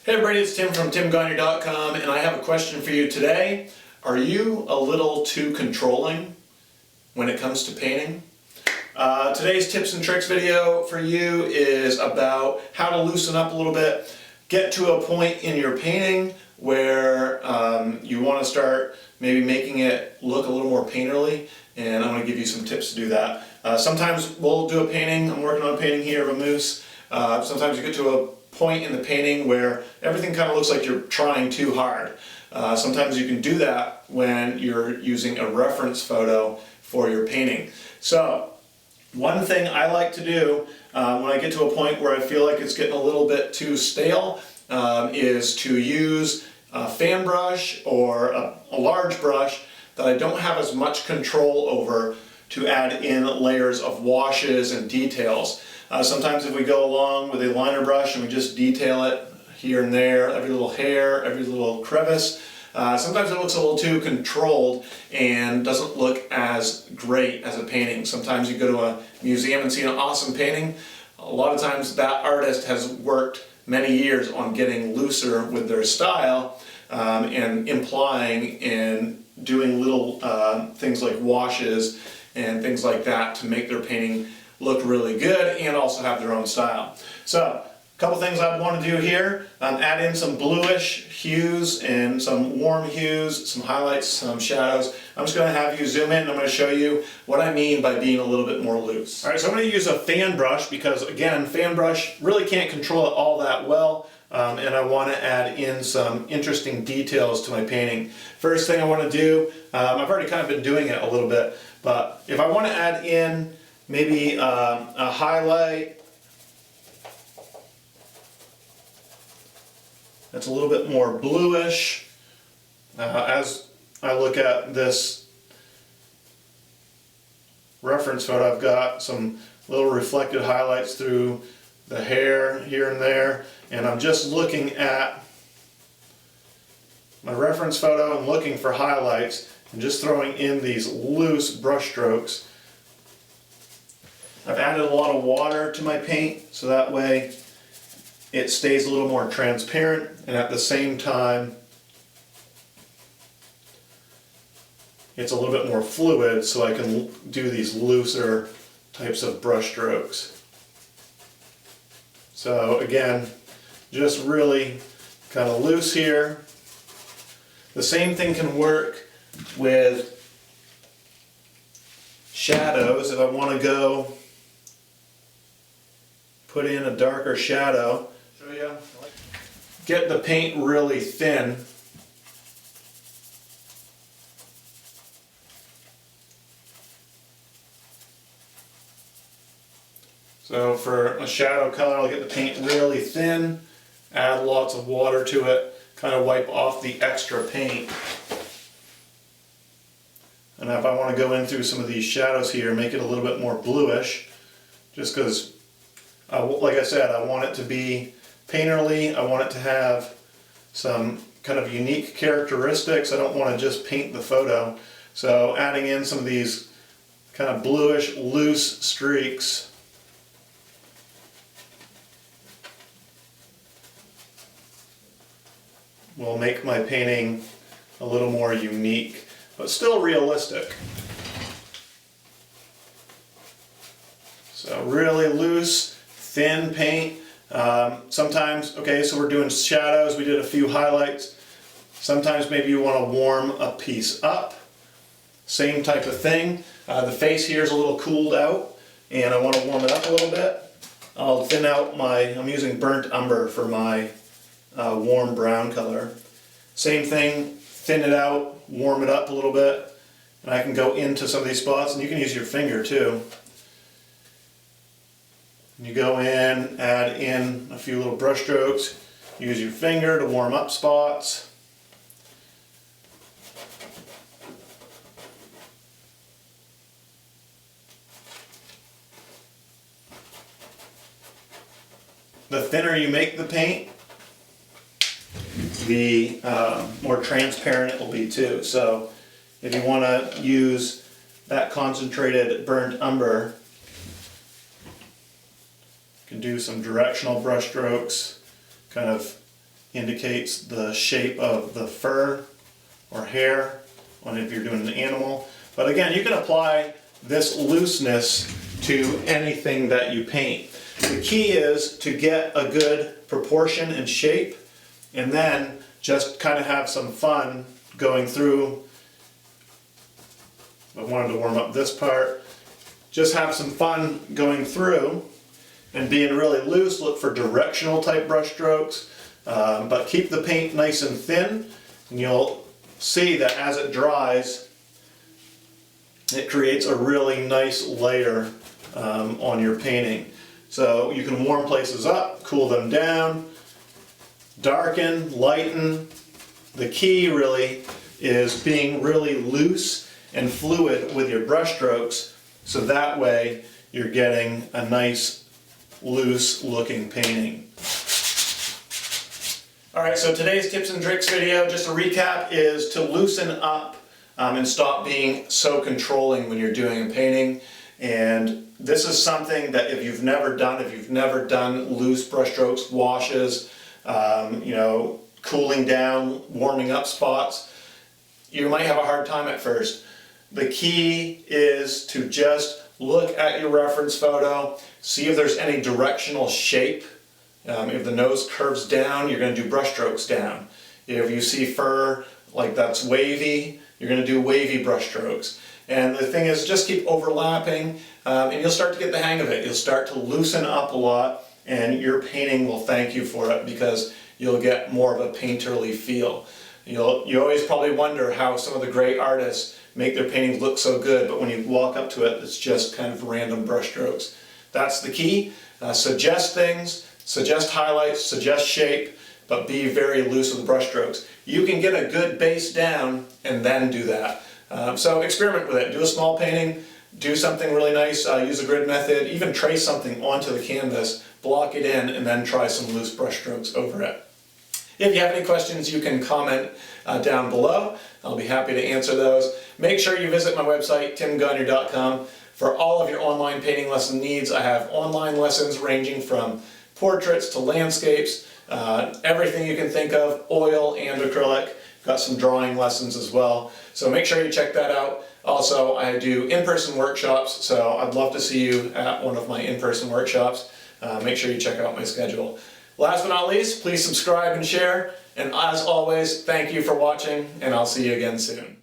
Hey everybody, it's Tim from timgagne.com, and I have a question for you today. Are you a little too controlling when it comes to painting? Today's tips and tricks video for you is about how to loosen up a little bit, get to a point in your painting where you want to start maybe making it look a little more painterly, and I'm going to give you some tips to do that. Sometimes we'll do a painting. I'm working on a painting here of a moose. Sometimes you get to a point in the painting where everything kind of looks like you're trying too hard. Sometimes you can do that when you're using a reference photo for your painting. So one thing I like to do when I get to a point where I feel like it's getting a little bit too stale is to use a fan brush or a large brush that I don't have as much control over to add in layers of washes and details. Sometimes if we go along with a liner brush and we just detail it here and there, every little hair, every little crevice, sometimes it looks a little too controlled and doesn't look as great as a painting. Sometimes you go to a museum and see an awesome painting. A lot of times that artist has worked many years on getting looser with their style and implying and doing little things like washes and things like that to make their painting look really good and also have their own style. So a couple things I'd want to do here, add in some bluish hues and some warm hues, some highlights, some shadows. I'm just going to have you zoom in and I'm going to show you what I mean by being a little bit more loose. Alright, so I'm going to use a fan brush because again, fan brush really can't control it all that well. And I want to add in some interesting details to my painting. First thing I want to do, I've already kind of been doing it a little bit, but if I want to add in maybe a highlight that's a little bit more bluish. As I look at this reference photo, I've got some little reflected highlights through the hair here and there, and I'm just looking at my reference photo and looking for highlights and just throwing in these loose brush strokes. I've added a lot of water to my paint so that way it stays a little more transparent, and at the same time it's a little bit more fluid so I can do these looser types of brush strokes. So again, just really kind of loose here. The same thing can work with shadows. If I want to go put in a darker shadow, show you, get the paint really thin. So for a shadow color, I'll get the paint really thin, add lots of water to it, kind of wipe off the extra paint. And if I want to go in through some of these shadows here, make it a little bit more bluish, just because like I said, I want it to be painterly. I want it to have some kind of unique characteristics. I don't want to just paint the photo. So adding in some of these kind of bluish, loose streaks will make my painting a little more unique, but still realistic. So really loose, thin paint. Sometimes, okay, so we're doing shadows, we did a few highlights. Sometimes maybe you want to warm a piece up. Same type of thing. The face here is a little cooled out and I want to warm it up a little bit. I'll thin out I'm using burnt umber for my warm brown color. Same thing, thin it out, warm it up a little bit, and I can go into some of these spots, and you can use your finger too. You go in, add in a few little brush strokes, use your finger to warm up spots. The thinner you make the paint, the more transparent it will be too. So if you want to use that concentrated burnt umber, you can do some directional brush strokes, kind of indicates the shape of the fur or hair on if you're doing an animal. But again, you can apply this looseness to anything that you paint. The key is to get a good proportion and shape, and then just kind of have some fun going through. I wanted to warm up this part. Just have some fun going through and being really loose. Look for directional type brush strokes, but keep the paint nice and thin, and you'll see that as it dries, it creates a really nice layer on your painting. So you can warm places up, cool them down, darken, lighten. The key really is being really loose and fluid with your brush strokes, so that way you're getting a nice loose looking painting. Alright, so today's tips and tricks video, just a recap, is to loosen up and stop being so controlling when you're doing a painting. And this is something that if you've never done loose brush strokes, washes, cooling down, warming up spots, you might have a hard time at first. The key is to just look at your reference photo, see if there's any directional shape. If the nose curves down, you're going to do brush strokes down. If you see fur like that's wavy, you're going to do wavy brush strokes. And the thing is, just keep overlapping, and you'll start to get the hang of it. You'll start to loosen up a lot, and your painting will thank you for it, because you'll get more of a painterly feel. You always probably wonder how some of the great artists make their paintings look so good, but when you walk up to it, it's just kind of random brush strokes. That's the key. Suggest things, suggest highlights, suggest shape, but be very loose with the brush strokes. You can get a good base down and then do that. So experiment with it. Do a small painting, do something really nice, use the grid method, even trace something onto the canvas, block it in, and then try some loose brush strokes over it. If you have any questions, you can comment down below. I'll be happy to answer those. Make sure you visit my website, timgagne.com, for all of your online painting lesson needs. I have online lessons ranging from portraits to landscapes, everything you can think of, oil and acrylic. Got some drawing lessons as well. So make sure you check that out. Also, I do in-person workshops, so I'd love to see you at one of my in-person workshops. Make sure you check out my schedule. Last but not least, please subscribe and share. And as always, thank you for watching, and I'll see you again soon.